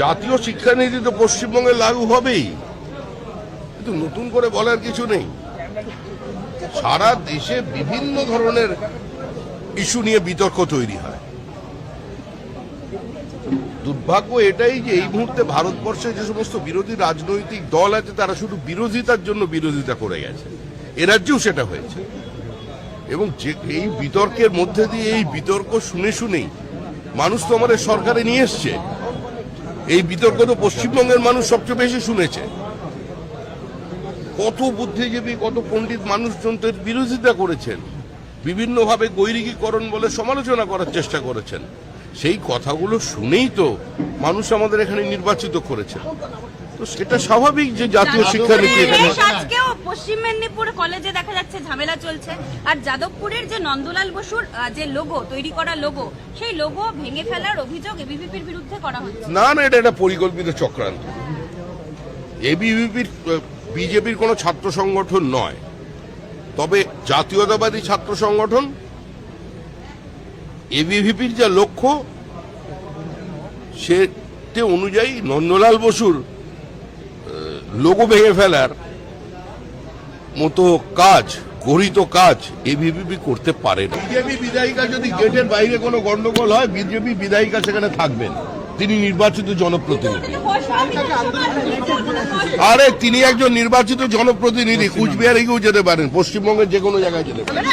জাতীয় শিক্ষানীতি তো পশ্চিমবঙ্গে লাগু হবেই, কিন্তু নতুন করে বলার কিছু নেই। সারা দেশে বিভিন্ন ধরনের ইস্যু নিয়ে বিতর্ক তৈরি হয়। দুর্ভাগ্য এটাই যে এই মুহূর্তে ভারতবর্ষে যে সমস্ত বিরোধী রাজনৈতিক দল আছে তারা শুধু বিরোধিতার জন্য বিরোধিতা করে গেছে। এ রাজ্যেও সেটা হয়েছে, এবং যে এই বিতর্কের মধ্যে দিয়ে এই বিতর্ক শুনে শুনেই মানুষ তো আমাদের সরকারে নিয়ে এসছে। এই বিতর্ক তো পশ্চিমবঙ্গের মানুষ সবচেয়ে বেশি শুনেছে। কত বুদ্ধিজীবী, কত পণ্ডিত মানুষজন তো বিরোধিতা করেছেন, বিভিন্নভাবে গৈরিকীকরণ বলে সমালোচনা করার চেষ্টা করেছেন। সেই কথাগুলো শুনেই তো মানুষ আমাদের এখানে নির্বাচিত করেছেন। তো সেটা স্বাভাবিক যে জাতীয় শিক্ষানীতি এখানে। আজকেও পশ্চিম মেদিনীপুর কলেজে দেখা যাচ্ছে ঝামেলা চলছে, আর যাদবপুরের যে নন্দলাল বসুর যে লোগো তৈরি করা লোগো, সেই লোগো ভেঙে ফেলার অভিযোগ এবিভিপির বিরুদ্ধে করা হচ্ছে। না, এটা একটা পরিকল্পিত চক্রান্ত। এবিভিপির বিজেপির কোনো ছাত্র সংগঠন নয়, তবে জাতীয়তাবাদী ছাত্র সংগঠন। এবিভিপির যা লক্ষ্য সেটা অনুযায়ী নন্দলাল বসুর লোগো ভেঙে ফেলার মতো কাজ, গরিত কাজ এবিভিপি করতে পারে না। বিজেপি বিধায়িকা যদি গেটের বাইরে কোনো গন্ডগোল হয়, বিজেপি বিধায়িকা সেখানে থাকবেন, তিনি নির্বাচিত জনপ্রতিনিধি। আরে তিনি একজন নির্বাচিত জনপ্রতিনিধি, কুচবিহারে গিয়েও যেতে পারেন, পশ্চিমবঙ্গের যে কোনো জায়গায় যেতে পারেন।